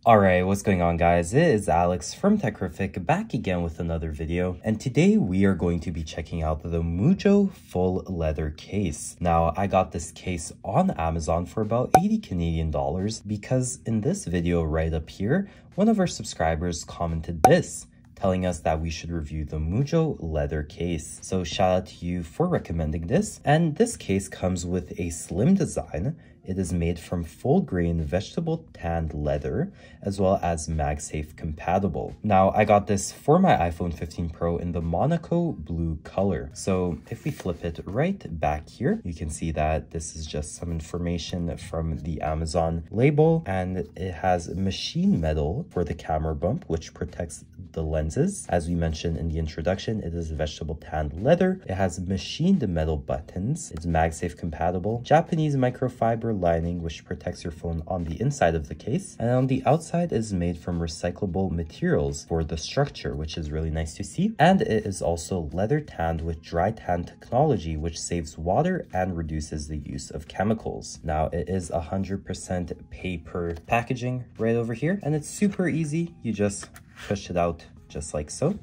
Alright, what's going on guys? It is Alex from 𝗙𝗰𝗲 back again with another video, and today we are going to be checking out the Mujjo full leather case. Now, I got this case on Amazon for about 80 Canadian dollars because in this video right up here, one of our subscribers commented this, telling us that we should review the Mujjo leather case. So shout out to you for recommending this. And this case comes with a slim design. It is made from full grain vegetable tanned leather, as well as MagSafe compatible. Now, I got this for my iPhone 15 Pro in the Monaco blue color. So if we flip it right back here, you can see that this is just some information from the Amazon label, and it has machine metal for the camera bump, which protects the lenses. As we mentioned in the introduction, it is vegetable tanned leather. It has machined metal buttons. It's MagSafe compatible. Japanese microfiber lining, which protects your phone on the inside of the case, and on the outside is made from recyclable materials for the structure, which is really nice to see. And it is also leather tanned with dry tan technology, which saves water and reduces the use of chemicals. Now, it is 100% paper packaging right over here, and it's super easy. You just push it out just like so.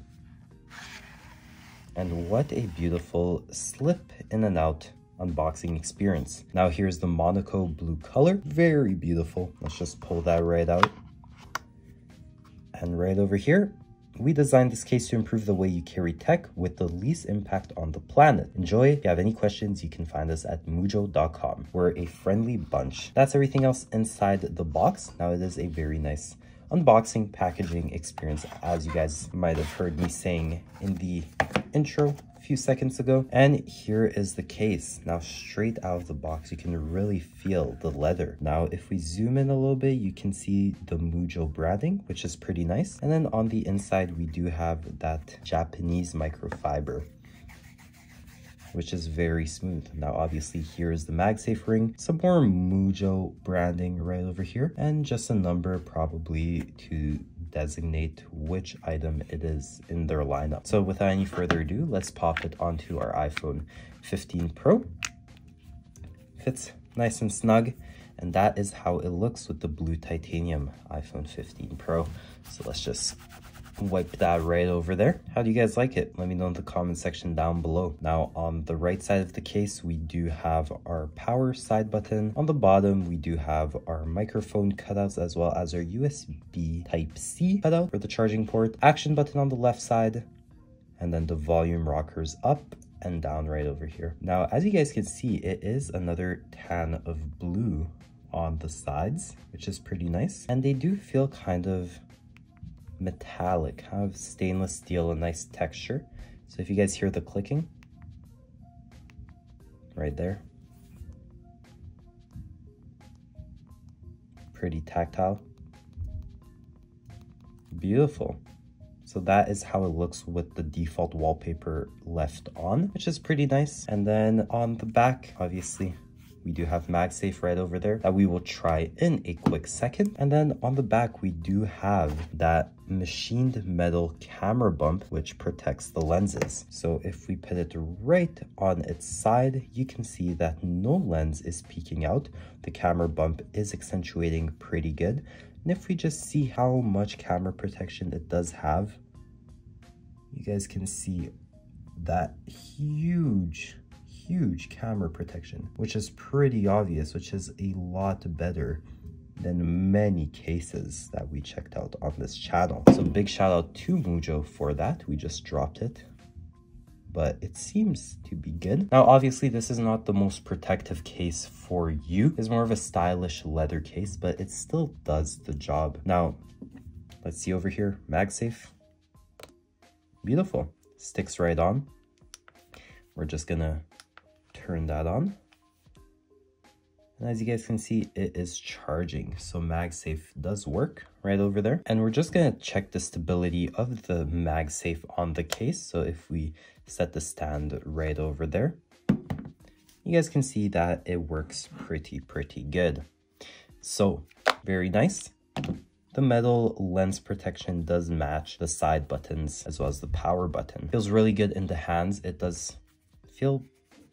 And what a beautiful slip in and out unboxing experience. Now here's the Monaco blue color, very beautiful. Let's just pull that right out. And right over here, we designed this case to improve the way you carry tech with the least impact on the planet. Enjoy. If you have any questions, you can find us at mujjo.com. We're a friendly bunch. That's everything else inside the box. Now it is a very nice unboxing packaging experience, as you guys might have heard me saying in the intro a few seconds ago. And here is the case. Now straight out of the box, you can really feel the leather. Now if we zoom in a little bit, you can see the Mujjo branding, which is pretty nice. And then on the inside, we do have that Japanese microfiber, which is very smooth. Now, obviously, here is the MagSafe ring, some more Mujjo branding right over here, and just a number probably to designate which item it is in their lineup. So without any further ado, let's pop it onto our iPhone 15 Pro. Fits nice and snug, and that is how it looks with the blue titanium iPhone 15 Pro. So let's just wipe that right over there. How do you guys like it? Let me know in the comment section down below. Now on the right side of the case, we do have our power side button. On the bottom, we do have our microphone cutouts, as well as our USB Type-C cutout for the charging port, action button on the left side, and then the volume rockers up and down right over here. Now, as you guys can see, it is another tan of blue on the sides, which is pretty nice. And they do feel kind of metallic, kind of stainless steel, a nice texture. So if you guys hear the clicking right there, pretty tactile, beautiful. So that is how it looks with the default wallpaper left on, which is pretty nice. And then on the back, obviously, we do have MagSafe right over there that we will try in a quick second. And then on the back, we do have that machined metal camera bump, which protects the lenses. So if we put it right on its side, you can see that no lens is peeking out. The camera bump is accentuating pretty good. And if we just see how much camera protection it does have, you guys can see that huge camera protection, which is pretty obvious, which is a lot better than many cases that we checked out on this channel. So big shout out to Mujjo for that. We just dropped it, but it seems to be good. Now, obviously, this is not the most protective case for you. It's more of a stylish leather case, but it still does the job. Now, let's see over here, MagSafe. Beautiful, sticks right on. We're just gonna turn that on. And as you guys can see, it is charging. So MagSafe does work right over there. And we're just gonna check the stability of the MagSafe on the case. So if we set the stand right over there, you guys can see that it works pretty good. So very nice. The metal lens protection does match the side buttons as well as the power button. Feels really good in the hands. It does feel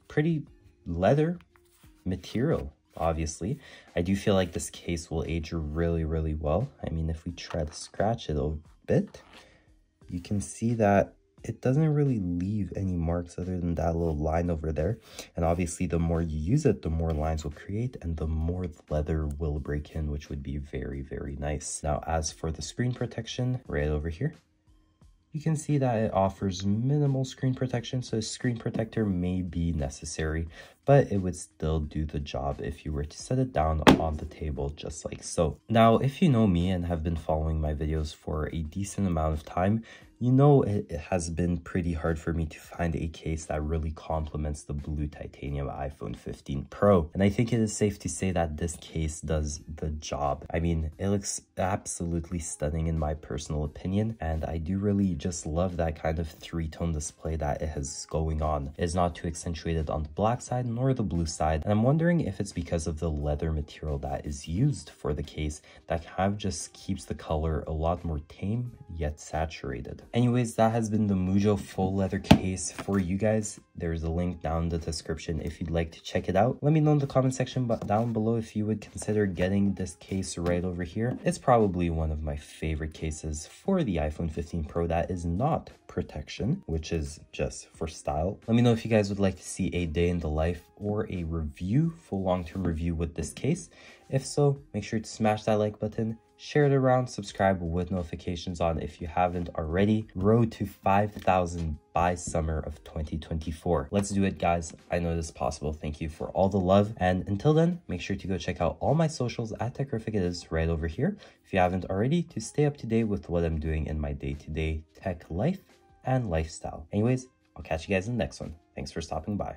pretty leather material obviously. I do feel like this case will age really, really well. I mean, if we try to scratch it a bit, you can see that it doesn't really leave any marks other than that little line over there. And obviously, the more you use it, the more lines will create and the more leather will break in, which would be very, very nice. Now, as for the screen protection right over here, you can see that it offers minimal screen protection, so a screen protector may be necessary, but it would still do the job if you were to set it down on the table just like so. Now, if you know me and have been following my videos for a decent amount of time, you know it has been pretty hard for me to find a case that really complements the blue titanium iPhone 15 Pro. And I think it is safe to say that this case does the job. I mean, it looks absolutely stunning in my personal opinion, and I do really just love that kind of three-tone display that it has going on. It is not too accentuated on the black side nor the blue side, and I'm wondering if it's because of the leather material that is used for the case that kind of just keeps the color a lot more tame yet saturated. Anyways, that has been the Mujjo full leather case for you guys. There's a link down in the description if you'd like to check it out. Let me know in the comment section down below if you would consider getting this case right over here. It's probably one of my favorite cases for the iPhone 15 Pro that is not protection, which is just for style. Let me know if you guys would like to see a day in the life or a review, full long-term review with this case. If so, make sure to smash that like button, share it around, subscribe with notifications on if you haven't already. Road to 5,000 by summer of 2024. Let's do it, guys. I know this is possible. Thank you for all the love. And until then, make sure to go check out all my socials at @TechRificItIs right over here if you haven't already, to stay up to date with what I'm doing in my day-to-day tech life and lifestyle. Anyways, I'll catch you guys in the next one. Thanks for stopping by.